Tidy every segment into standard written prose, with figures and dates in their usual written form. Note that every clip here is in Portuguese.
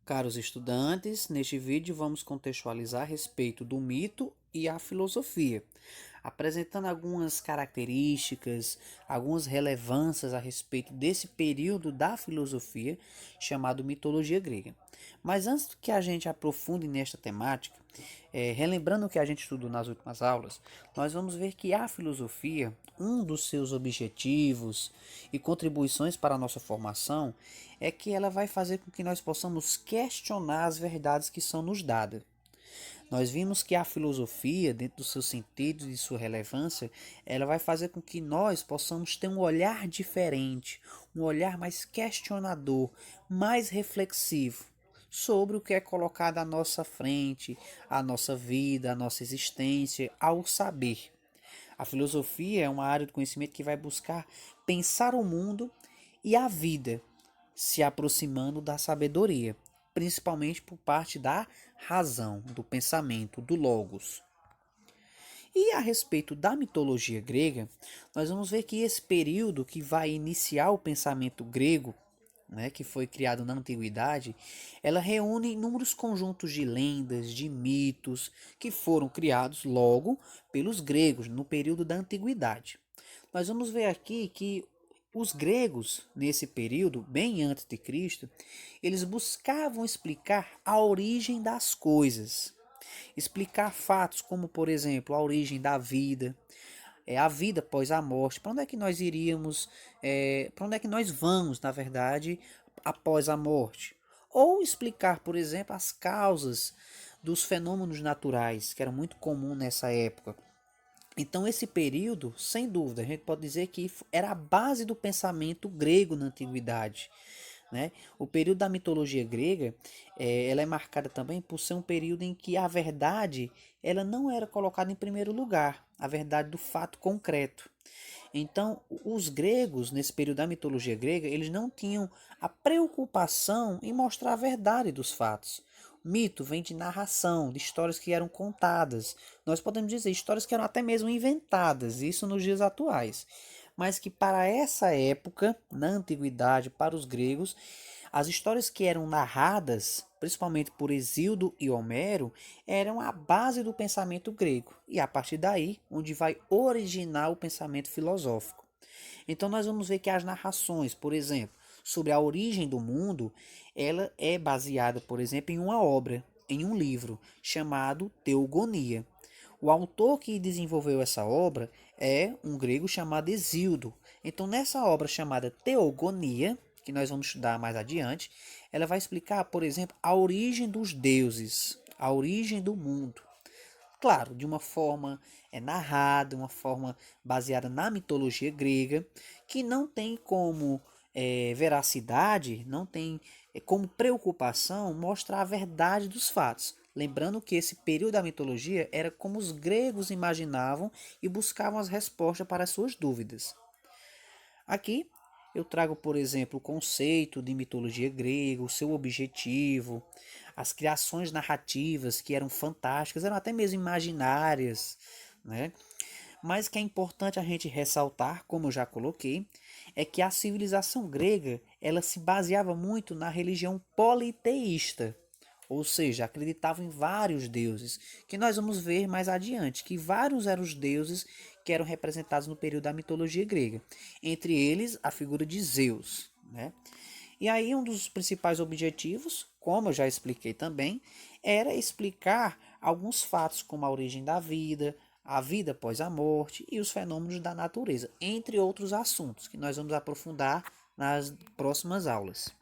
Caros estudantes, neste vídeo vamos contextualizar a respeito do mito e a filosofia, apresentando algumas características, algumas relevâncias a respeito desse período da filosofia chamado mitologia grega. Mas antes que a gente aprofunde nesta temática, relembrando o que a gente estudou nas últimas aulas, nós vamos ver que a filosofia, um dos seus objetivos e contribuições para a nossa formação, é que ela vai fazer com que nós possamos questionar as verdades que são nos dadas. Nós vimos que a filosofia, dentro dos seus sentidos e sua relevância, ela vai fazer com que nós possamos ter um olhar diferente, um olhar mais questionador, mais reflexivo sobre o que é colocado à nossa frente, a nossa vida, a nossa existência, ao saber. A filosofia é uma área do conhecimento que vai buscar pensar o mundo e a vida, se aproximando da sabedoria, principalmente por parte da razão, do pensamento, do logos. E a respeito da mitologia grega, nós vamos ver que esse período que vai iniciar o pensamento grego, né, que foi criado na antiguidade, ela reúne inúmeros conjuntos de lendas, de mitos que foram criados logo pelos gregos no período da antiguidade. Nós vamos ver aqui que os gregos, nesse período, bem antes de Cristo, eles buscavam explicar a origem das coisas, explicar fatos como, por exemplo, a origem da vida, a vida após a morte, para onde é que nós iríamos, para onde é que nós vamos, na verdade, após a morte. Ou explicar, por exemplo, as causas dos fenômenos naturais, que era muito comum nessa época. Então, esse período, sem dúvida, a gente pode dizer que era a base do pensamento grego na antiguidade. Né? O período da mitologia grega, ela é marcada também por ser um período em que a verdade ela não era colocada em primeiro lugar, a verdade do fato concreto. Então, os gregos, nesse período da mitologia grega, eles não tinham a preocupação em mostrar a verdade dos fatos. Mito vem de narração, de histórias que eram contadas. Nós podemos dizer histórias que eram até mesmo inventadas, isso nos dias atuais. Mas que para essa época, na antiguidade, para os gregos, as histórias que eram narradas, principalmente por Hesíodo e Homero, eram a base do pensamento grego. E a partir daí, onde vai originar o pensamento filosófico. Então nós vamos ver que as narrações, por exemplo, sobre a origem do mundo, ela é baseada, por exemplo, em uma obra, em um livro chamado Teogonia. O autor que desenvolveu essa obra é um grego chamado Hesíodo. Então, nessa obra chamada Teogonia, que nós vamos estudar mais adiante, ela vai explicar, por exemplo, a origem dos deuses, a origem do mundo. Claro, de uma forma narrada, uma forma baseada na mitologia grega, que não tem como veracidade, não tem como preocupação mostrar a verdade dos fatos. Lembrando que esse período da mitologia era como os gregos imaginavam e buscavam as respostas para as suas dúvidas. Aqui eu trago, por exemplo, o conceito de mitologia grega, o seu objetivo, as criações narrativas que eram fantásticas, eram até mesmo imaginárias, né? Mas que é importante a gente ressaltar, como eu já coloquei, é que a civilização grega, ela se baseava muito na religião politeísta, ou seja, acreditava em vários deuses, que nós vamos ver mais adiante, que vários eram os deuses que eram representados no período da mitologia grega. Entre eles, a figura de Zeus, né? E aí um dos principais objetivos, como eu já expliquei também, era explicar alguns fatos como a origem da vida, a vida após a morte e os fenômenos da natureza, entre outros assuntos que nós vamos aprofundar nas próximas aulas.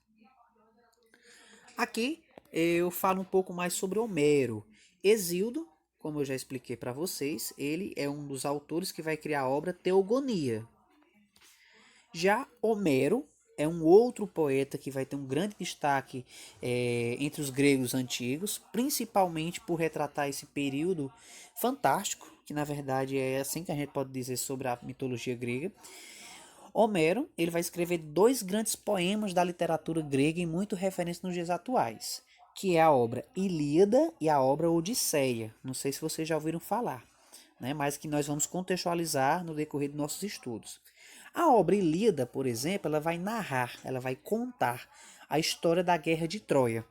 Aqui eu falo um pouco mais sobre Homero. Hesíodo, como eu já expliquei para vocês, ele é um dos autores que vai criar a obra Teogonia. Já Homero é um outro poeta que vai ter um grande destaque entre os gregos antigos, principalmente por retratar esse período fantástico, que na verdade é assim que a gente pode dizer sobre a mitologia grega. Homero, ele vai escrever dois grandes poemas da literatura grega e muito referência nos dias atuais, que é a obra Ilíada e a obra Odisseia. Não sei se vocês já ouviram falar, né, mas que nós vamos contextualizar no decorrer dos nossos estudos. A obra Ilíada, por exemplo, ela vai narrar, ela vai contar a história da guerra de Troia.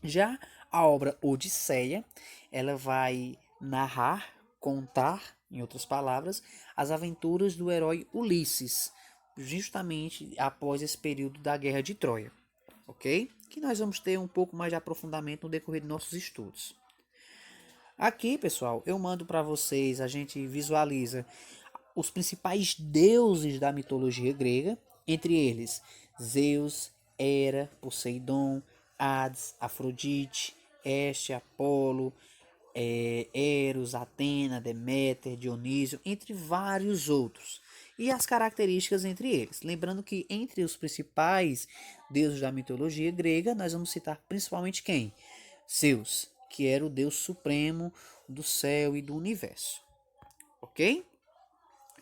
Já a obra Odisseia, ela vai narrar, contar, em outras palavras, as aventuras do herói Ulisses, justamente após esse período da Guerra de Troia, ok? Que nós vamos ter um pouco mais de aprofundamento no decorrer de nossos estudos. Aqui, pessoal, eu mando para vocês, a gente visualiza os principais deuses da mitologia grega, entre eles Zeus, Hera, Poseidon, Hades, Afrodite, Heste, Apolo, Eros, Atena, Deméter, Dionísio, entre vários outros. E as características entre eles. Lembrando que entre os principais deuses da mitologia grega, nós vamos citar principalmente quem? Zeus, que era o deus supremo do céu e do universo. Ok?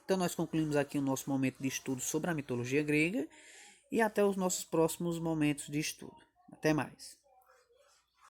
Então nós concluímos aqui o nosso momento de estudo sobre a mitologia grega e até os nossos próximos momentos de estudo. Até mais.